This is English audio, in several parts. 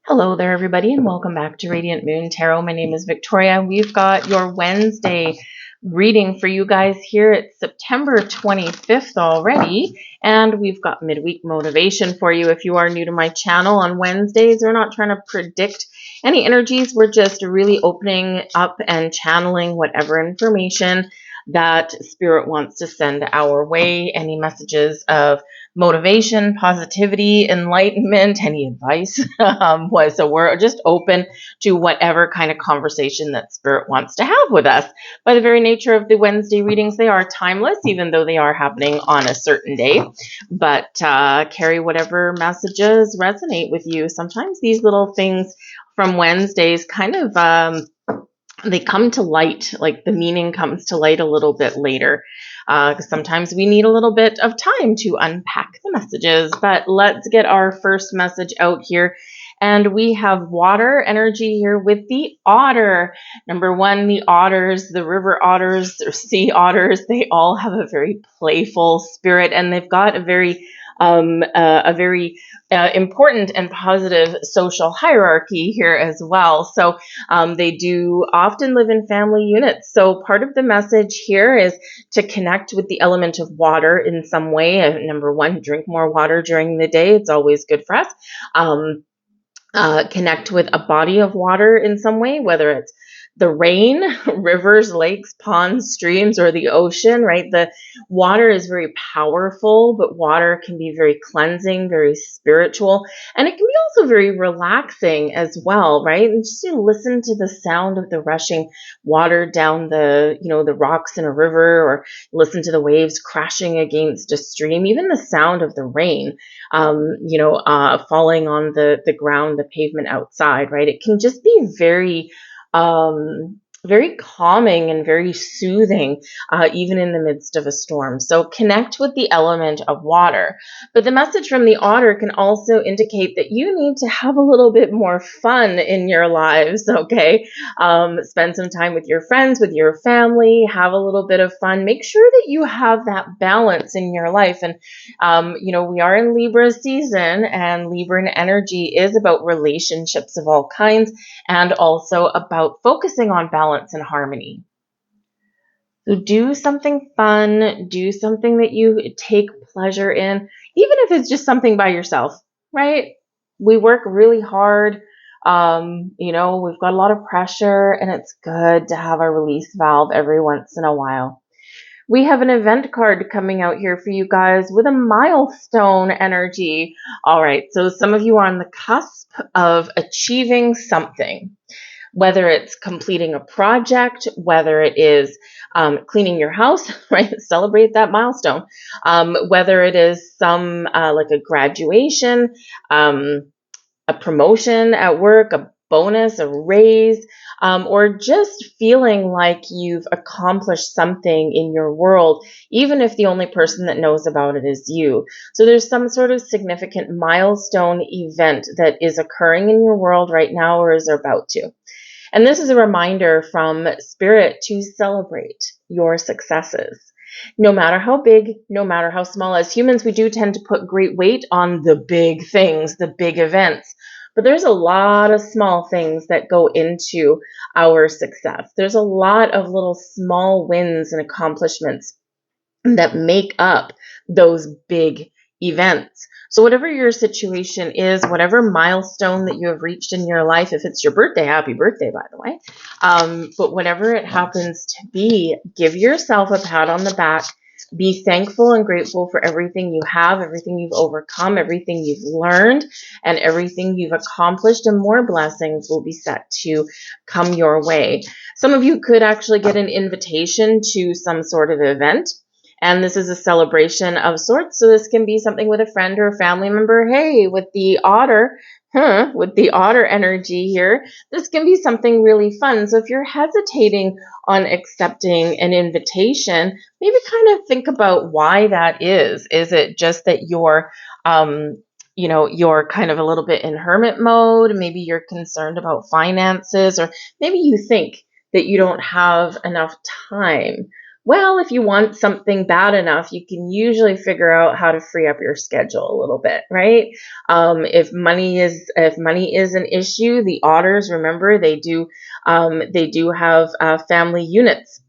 Hello there, everybody, and welcome back to Radiant Moon Tarot. My name is Victoria. We've got your Wednesday reading for you guys here. It's September 25th already, and we've got midweek motivation for you. If you are new to my channel on Wednesdays, we're not trying to predict any energies. We're just really opening up and channeling whatever information that Spirit wants to send our way. Any messages of motivation, positivity, enlightenment, any advice so we're just open to whatever kind of conversation that Spirit wants to have with us. By the very nature of the Wednesday readings, they are timeless, even though they are happening on a certain day. But carry whatever messages resonate with you. Sometimes these little things from Wednesdays kind of they come to light, like the meaning comes to light a little bit later. Sometimes we need a little bit of time to unpack the messages, but let's get our first message out here. And we have water energy here with the otter. Number one, the otters, the river otters, or sea otters, they all have a very playful spirit, and they've got a very important and positive social hierarchy here as well. So they do often live in family units. So part of the message here is to connect with the element of water in some way. Number one, drink more water during the day. It's always good for us. Connect with a body of water in some way, whether it's the rain, rivers, lakes, ponds, streams, or the ocean, right? The water is very powerful, but water can be very cleansing, very spiritual, and it can be also very relaxing as well, right? And just to listen to the sound of the rushing water down the rocks in a river, or listen to the waves crashing against a stream, even the sound of the rain, falling on the ground, the pavement outside, right? It can just be very calming and very soothing, even in the midst of a storm. So connect with the element of water. But the message from the otter can also indicate that you need to have a little bit more fun in your lives, okay? Spend some time with your friends, with your family, have a little bit of fun. Make sure that you have that balance in your life. And, we are in Libra season, and Libran energy is about relationships of all kinds, and also about focusing on balance and harmony. So do something fun, do something that you take pleasure in, even if it's just something by yourself, right? We work really hard. We've got a lot of pressure, and it's good to have a release valve every once in a while. We have an event card coming out here for you guys with a milestone energy. All right, so some of you are on the cusp of achieving something, whether it's completing a project, whether it is cleaning your house, right? Celebrate that milestone. Whether it is some like a graduation, a promotion at work, a bonus, a raise, or just feeling like you've accomplished something in your world, even if the only person that knows about it is you. So there's some sort of significant milestone event that is occurring in your world right now, or is about to. And this is a reminder from Spirit to celebrate your successes. No matter how big, no matter how small. As humans, we do tend to put great weight on the big things, the big events. But there's a lot of small things that go into our success. There's a lot of little small wins and accomplishments that make up those big events. So whatever your situation is, whatever milestone that you have reached in your life, if it's your birthday, happy birthday, by the way. But whatever it happens to be, give yourself a pat on the back. Be thankful and grateful for everything you have, everything you've overcome, everything you've learned, and everything you've accomplished, and more blessings will be set to come your way. Some of you could actually get an invitation to some sort of event, and this is a celebration of sorts. So this can be something with a friend or a family member. Hey, with the otter energy here, this can be something really fun. So if you're hesitating on accepting an invitation, maybe kind of think about why that is. Is it just that you're kind of a little bit in hermit mode? Maybe you're concerned about finances, or maybe you think that you don't have enough time Well, if you want something bad enough, you can usually figure out how to free up your schedule a little bit, right? If money is an issue, the otters, remember, they do have family units,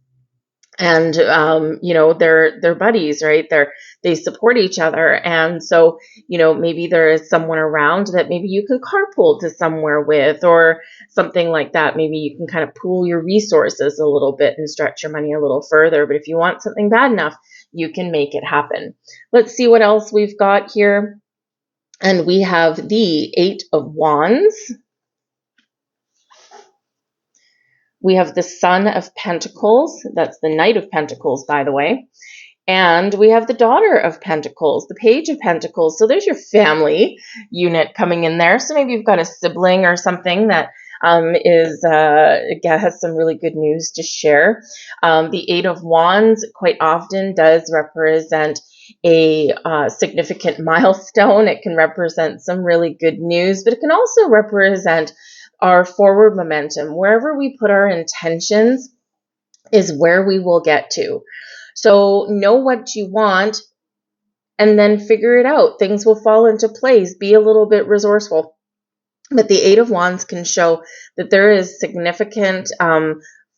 and they're buddies, right? They support each other, and so maybe there is someone around that maybe you can carpool to somewhere with, or something like that. Maybe you can kind of pool your resources a little bit and stretch your money a little further. But if you want something bad enough, you can make it happen. Let's see what else we've got here. And we have the Eight of Wands. We have the Son of Pentacles. That's the Knight of Pentacles, by the way. And we have the Daughter of Pentacles, the Page of Pentacles. So there's your family unit coming in there. So maybe you've got a sibling or something that has some really good news to share. The Eight of Wands quite often does represent a significant milestone. It can represent some really good news, but it can also represent our forward momentum. Wherever we put our intentions is where we will get to. So know what you want and then figure it out. Things will fall into place. Be a little bit resourceful. But the Eight of Wands can show that there is significant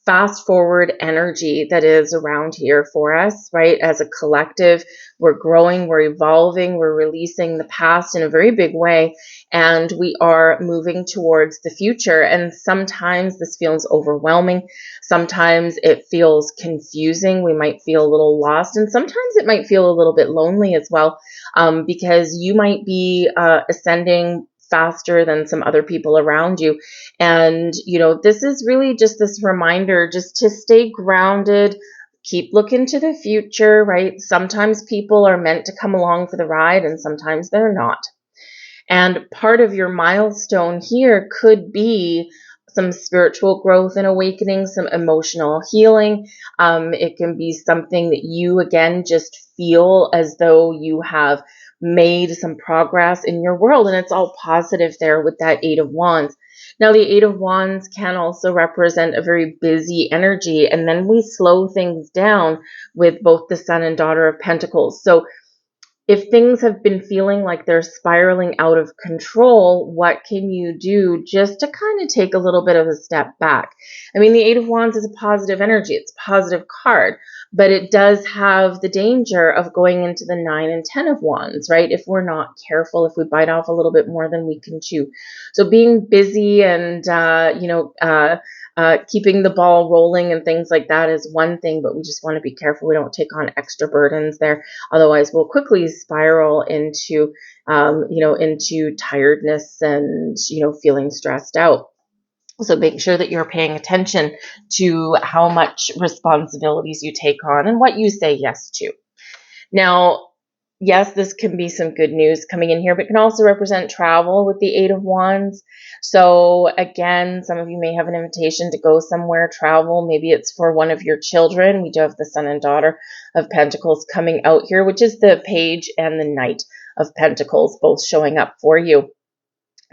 fast forward energy that is around here for us, right? As a collective, we're growing, we're evolving, we're releasing the past in a very big way, and we are moving towards the future. And sometimes this feels overwhelming. Sometimes it feels confusing. We might feel a little lost, and sometimes it might feel a little bit lonely as well, because you might be ascending faster than some other people around you. And, this is really just this reminder just to stay grounded, keep looking to the future, right? Sometimes people are meant to come along for the ride and sometimes they're not. And part of your milestone here could be some spiritual growth and awakening, some emotional healing. It can be something that you, again, just feel as though you have made some progress in your world, and it's all positive there with that Eight of Wands. Now, the Eight of Wands can also represent a very busy energy, and then we slow things down with both the Sun and Daughter of Pentacles. So if things have been feeling like they're spiraling out of control, what can you do just to kind of take a little bit of a step back? I mean, the Eight of Wands is a positive energy. It's a positive card, but it does have the danger of going into the 9 and 10 of Wands, right? If we're not careful, if we bite off a little bit more than we can chew. So being busy and, keeping the ball rolling and things like that is one thing, but we just want to be careful we don't take on extra burdens there. Otherwise, we'll quickly spiral into, into tiredness and, feeling stressed out. So make sure that you're paying attention to how much responsibilities you take on and what you say yes to. Now, yes, this can be some good news coming in here, but it can also represent travel with the Eight of Wands. So again, some of you may have an invitation to go somewhere, travel. Maybe it's for one of your children. We do have the Sun and Daughter of Pentacles coming out here, which is the Page and the Knight of Pentacles, both showing up for you.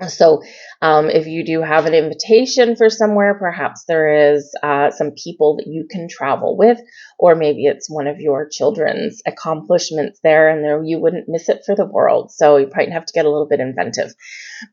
So if you do have an invitation for somewhere, perhaps there is some people that you can travel with, or maybe it's one of your children's accomplishments there, and there you wouldn't miss it for the world. So you probably have to get a little bit inventive.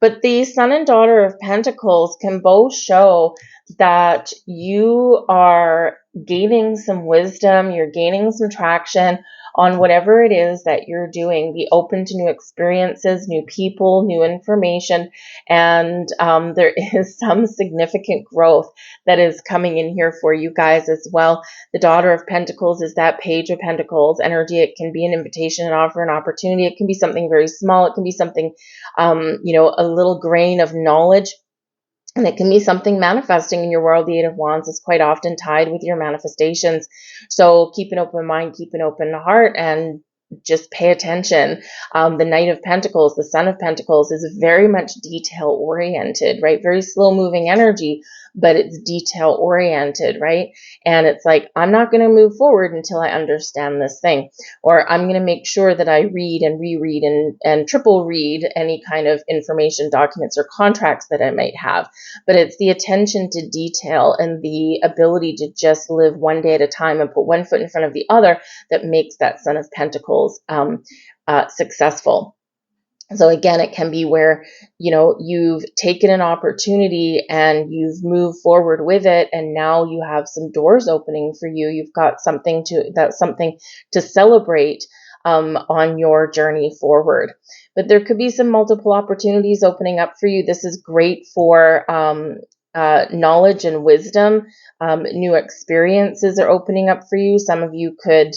But the Sun and Daughter of Pentacles can both show that you are gaining some wisdom, you're gaining some traction on whatever it is that you're doing. Be open to new experiences, new people, new information, and there is some significant growth that is coming in here for you guys as well. The Daughter of Pentacles is that Page of Pentacles energy. It can be an invitation, an offer, an opportunity. It can be something very small. It can be something, a little grain of knowledge. And it can be something manifesting in your world. The Eight of Wands is quite often tied with your manifestations. So keep an open mind, keep an open heart, and just pay attention. The Knight of Pentacles, the Son of Pentacles, is very much detail oriented, right? Very slow moving energy, but it's detail oriented, right? And it's like, I'm not going to move forward until I understand this thing, or I'm going to make sure that I read and reread and triple read any kind of information, documents, or contracts that I might have. But it's the attention to detail and the ability to just live one day at a time and put one foot in front of the other that makes that Son of Pentacles successful. So again, it can be where, you've taken an opportunity and you've moved forward with it, and now you have some doors opening for you. You've got something to celebrate on your journey forward. But there could be some multiple opportunities opening up for you. This is great for knowledge and wisdom. New experiences are opening up for you. Some of you could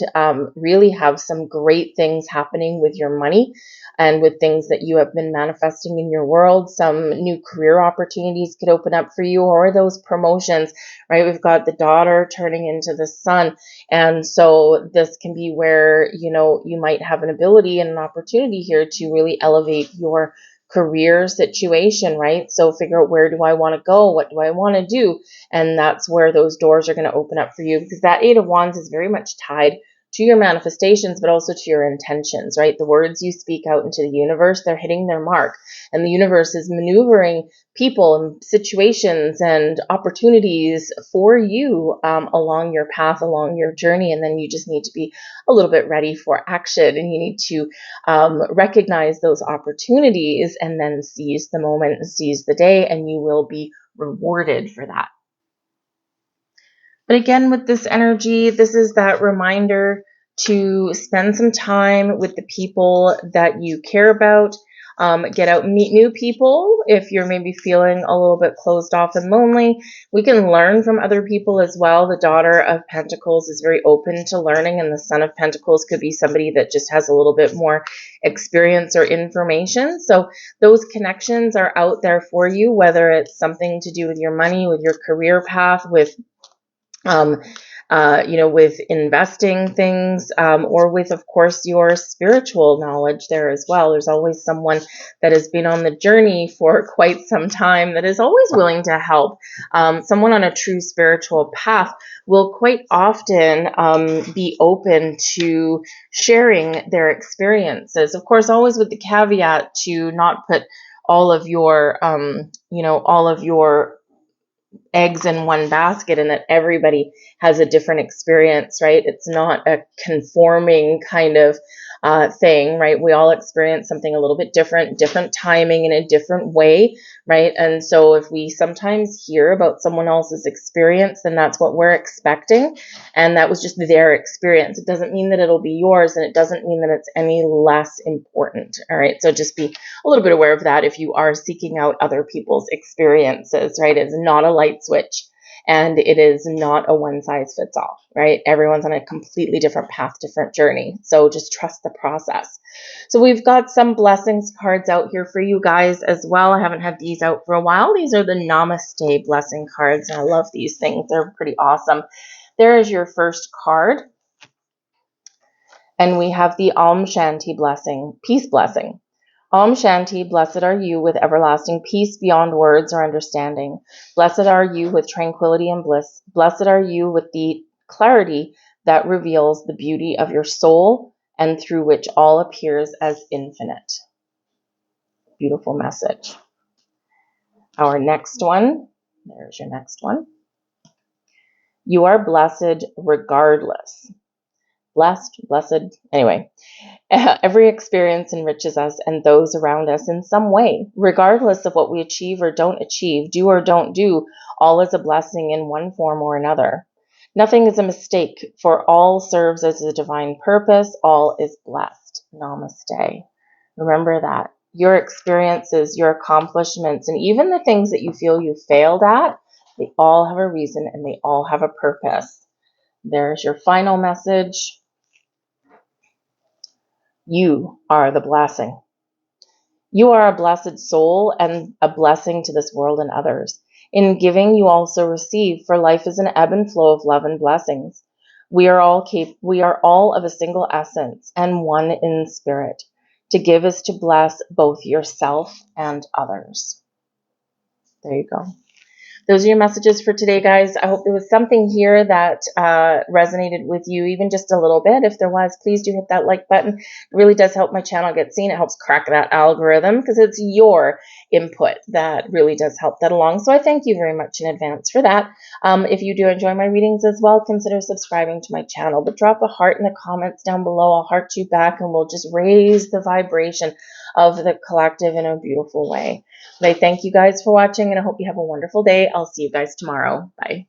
really have some great things happening with your money and with things that you have been manifesting in your world. Some new career opportunities could open up for you, or those promotions, right? We've got the daughter turning into the son. And so this can be where, you might have an ability and an opportunity here to really elevate your career situation, right? So figure out, where do I want to go? What do I want to do? And that's where those doors are going to open up for you, because that Eight of Wands is very much tied to your manifestations, but also to your intentions, right? The words you speak out into the universe, they're hitting their mark, and the universe is maneuvering people and situations and opportunities for you along your path, along your journey. And then you just need to be a little bit ready for action, and you need to recognize those opportunities and then seize the moment and seize the day, and you will be rewarded for that. But again, with this energy, this is that reminder to spend some time with the people that you care about. Get out and meet new people. If you're maybe feeling a little bit closed off and lonely, we can learn from other people as well. The Daughter of Pentacles is very open to learning, and the Son of Pentacles could be somebody that just has a little bit more experience or information. So those connections are out there for you, whether it's something to do with your money, with your career path, with with investing things, or with, of course, your spiritual knowledge there as well. There's always someone that has been on the journey for quite some time that is always willing to help. Someone on a true spiritual path will quite often be open to sharing their experiences. Of course, always with the caveat to not put all of your eggs in one basket, and that everybody has a different experience, right? It's not a conforming kind of thing, right? We all experience something a little bit different timing in a different way, right? And so if we sometimes hear about someone else's experience, then that's what we're expecting. And that was just their experience. It doesn't mean that it'll be yours, and it doesn't mean that it's any less important. All right. So just be a little bit aware of that if you are seeking out other people's experiences, right? It's not a light switch. And it is not a one size fits all, right? Everyone's on a completely different path, different journey. So just trust the process. So we've got some blessings cards out here for you guys as well. I haven't had these out for a while. These are the Namaste blessing cards, and I love these things. They're pretty awesome. There is your first card. And we have the Om Shanti blessing, peace blessing. Om Shanti, blessed are you with everlasting peace beyond words or understanding. Blessed are you with tranquility and bliss. Blessed are you with the clarity that reveals the beauty of your soul and through which all appears as infinite. Beautiful message. Our next one, there's your next one. You are blessed regardless. Blessed, anyway. Every experience enriches us and those around us in some way, regardless of what we achieve or don't achieve, do or don't do. All is a blessing in one form or another. Nothing is a mistake, for all serves as a divine purpose. All is blessed. Namaste. Remember that. Your experiences, your accomplishments, and even the things that you feel you failed at, they all have a reason and they all have a purpose. There's your final message. You are the blessing. You are a blessed soul and a blessing to this world and others. In giving, you also receive, for life is an ebb and flow of love and blessings. We are all of a single essence and one in spirit. To give is to bless both yourself and others. There you go. Those are your messages for today, guys. I hope there was something here that resonated with you, even just a little bit. If there was, please do hit that like button. It really does help my channel get seen. It helps crack that algorithm because it's your input that really does help that along. So I thank you very much in advance for that. If you do enjoy my readings as well, consider subscribing to my channel. But drop a heart in the comments down below. I'll heart you back and we'll just raise the vibration of the collective in a beautiful way. But I thank you guys for watching and I hope you have a wonderful day. I'll see you guys tomorrow. Bye.